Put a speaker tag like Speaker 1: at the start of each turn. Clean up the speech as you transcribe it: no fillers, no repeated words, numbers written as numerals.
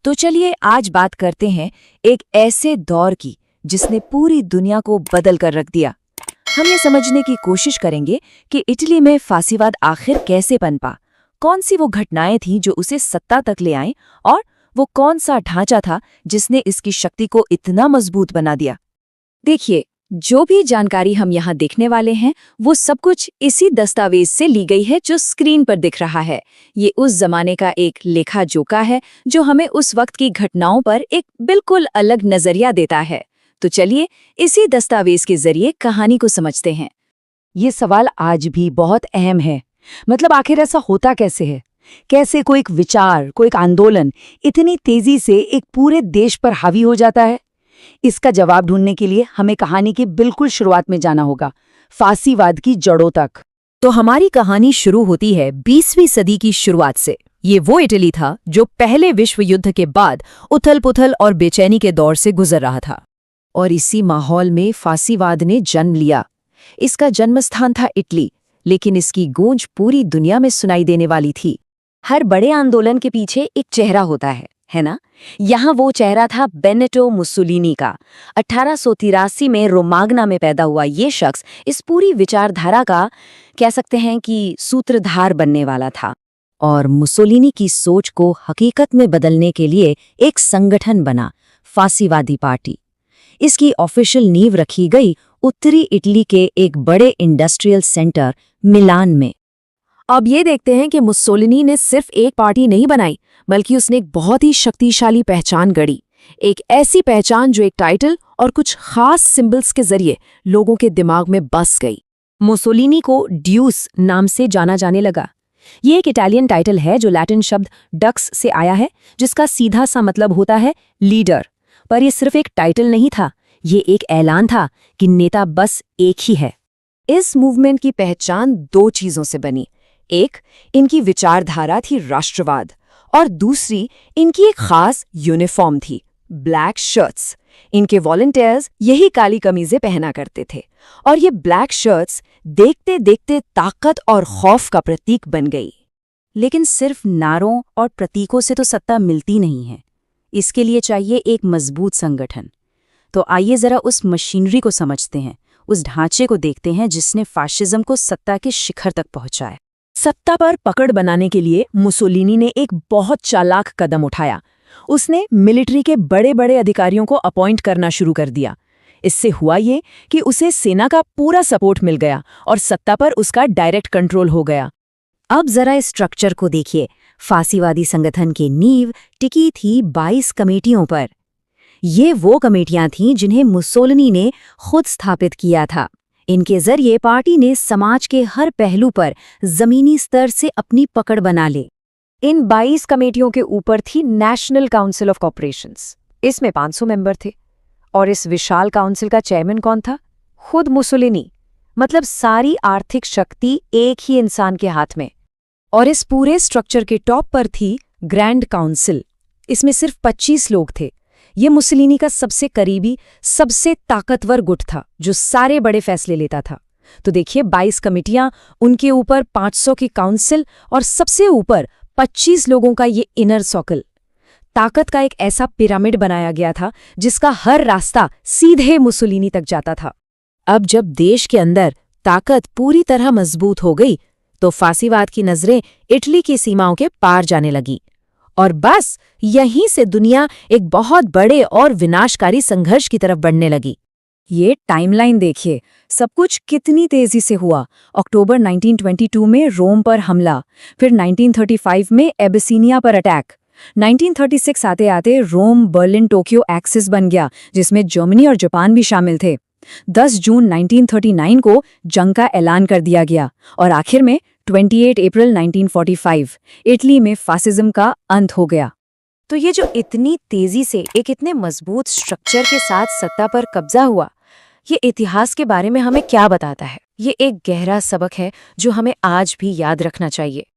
Speaker 1: तो चलिए आज बात करते हैं एक ऐसे दौर की जिसने पूरी दुनिया को बदल कर रख दिया। हम ये समझने की कोशिश करेंगे कि इटली में फासीवाद आखिर कैसे पनपा, कौन सी वो घटनाएं थीं जो उसे सत्ता तक ले आईं और वो कौन सा ढांचा था जिसने इसकी शक्ति को इतना मजबूत बना दिया। देखिए, जो भी जानकारी हम यहाँ देखने वाले हैं वो सब कुछ इसी दस्तावेज से ली गई है जो स्क्रीन पर दिख रहा है। ये उस जमाने का एक लेखा जोखा है जो हमें उस वक्त की घटनाओं पर एक बिल्कुल अलग नजरिया देता है। तो चलिए इसी दस्तावेज के जरिए कहानी को समझते हैं।
Speaker 2: ये सवाल आज भी बहुत अहम है। मतलब आखिर ऐसा होता कैसे है? कैसे कोई एक विचार, कोई एक आंदोलन इतनी तेजी से एक पूरे देश पर हावी हो जाता है? इसका जवाब ढूंढने के लिए हमें कहानी की बिल्कुल शुरुआत में जाना होगा, फासीवाद की जड़ों तक।
Speaker 1: तो हमारी कहानी शुरू होती है 20वीं सदी की शुरुआत से। ये वो इटली था जो पहले विश्व युद्ध के बाद उथल-पुथल और बेचैनी के दौर से गुजर रहा था। और इसी माहौल में फासीवाद ने जन्म लिया। इसका जन्मस्थान था इटली, लेकिन इसकी गूंज पूरी दुनिया में सुनाई देने वाली थी। हर बड़े आंदोलन के पीछे एक चेहरा होता है ना? यहाँ वो चेहरा था बेनेटो मुसोलिनी का। 1883 में रोमाग्ना में पैदा हुआ ये शख्स इस पूरी विचारधारा का, कह सकते हैं कि, सूत्रधार बनने वाला था। और मुसोलिनी की सोच को हकीकत में बदलने के लिए एक संगठन बना, फासीवादी पार्टी। इसकी ऑफिशियल नींव रखी गई उत्तरी इटली के एक बड़े इंडस्ट्रियल सेंटर मिलान में। अब ये देखते हैं कि मुसोलिनी ने सिर्फ एक पार्टी नहीं बनाई, बल्कि उसने एक बहुत ही शक्तिशाली पहचान गढ़ी। एक ऐसी पहचान जो एक टाइटल और कुछ खास सिंबल्स के जरिए लोगों के दिमाग में बस गई। मुसोलिनी को ड्यूस नाम से जाना जाने लगा। ये एक इटालियन टाइटल है जो लैटिन शब्द डक्स से आया है, जिसका सीधा सा मतलब होता है लीडर। पर यह सिर्फ एक टाइटल नहीं था, ये एक ऐलान था कि नेता बस एक ही है। इस मूवमेंट की पहचान दो चीजों से बनी। एक, इनकी विचारधारा थी राष्ट्रवाद, और दूसरी, इनकी एक खास यूनिफॉर्म थी, ब्लैक शर्ट्स। इनके वॉलंटियर्स यही काली कमीजें पहना करते थे, और ये ब्लैक शर्ट्स देखते देखते ताकत और खौफ का प्रतीक बन गई। लेकिन सिर्फ नारों और प्रतीकों से तो सत्ता मिलती नहीं है। इसके लिए चाहिए एक मजबूत संगठन। तो आइए जरा उस मशीनरी को समझते हैं, उस ढांचे को देखते हैं जिसने फाशिज्म को सत्ता के शिखर तक पहुंचाया। सत्ता पर पकड़ बनाने के लिए मुसोलिनी ने एक बहुत चालाक कदम उठाया। उसने मिलिट्री के बड़े बड़े अधिकारियों को अपॉइंट करना शुरू कर दिया। इससे हुआ ये कि उसे सेना का पूरा सपोर्ट मिल गया और सत्ता पर उसका डायरेक्ट कंट्रोल हो गया। अब जरा इस स्ट्रक्चर को देखिए। फासीवादी संगठन की नींव टिकी थी 22 कमेटियों पर। ये वो कमेटियां थीं जिन्हें मुसोलिनी ने खुद स्थापित किया था। इनके जरिए पार्टी ने समाज के हर पहलू पर जमीनी स्तर से अपनी पकड़ बना ली। इन 22 कमेटियों के ऊपर थी नेशनल काउंसिल ऑफ कॉर्पोरेशंस। इसमें 500 मेंबर थे, और इस विशाल काउंसिल का चेयरमैन कौन था? खुद मुसोलिनी। मतलब सारी आर्थिक शक्ति एक ही इंसान के हाथ में। और इस पूरे स्ट्रक्चर के टॉप पर थी ग्रैंड काउंसिल। इसमें सिर्फ 25 लोग थे। ये मुसोलिनी का सबसे करीबी, सबसे ताकतवर गुट था जो सारे बड़े फैसले लेता था। तो देखिए, 22 कमेटियां, उनके ऊपर 500 की काउंसिल और सबसे ऊपर 25 लोगों का ये इनर सर्कल। ताकत का एक ऐसा पिरामिड बनाया गया था जिसका हर रास्ता सीधे मुसोलिनी तक जाता था। अब जब देश के अंदर ताकत पूरी तरह मजबूत हो गई तो फासीवाद की नजरें इटली की सीमाओं के पार जाने लगी। और बस यहीं से दुनिया एक बहुत बड़े और विनाशकारी संघर्ष की तरफ बढ़ने लगी। ये टाइमलाइन देखिए, सब कुछ कितनी तेजी से हुआ। अक्टूबर 1922 में रोम पर हमला, फिर 1935 में एबिसिनिया पर अटैक। 1936 आते आते रोम बर्लिन टोक्यो एक्सिस बन गया, जिसमें जर्मनी और जापान भी शामिल थे। 10 जून 1939 को जंग का ऐलान कर दिया गया, और आखिर में 28 अप्रैल 1945 इटली में फासिज्म का अंत हो गया। तो ये जो इतनी तेजी से एक इतने मजबूत स्ट्रक्चर के साथ सत्ता पर कब्जा हुआ, ये इतिहास के बारे में हमें क्या बताता है? ये एक गहरा सबक है जो हमें आज भी याद रखना चाहिए।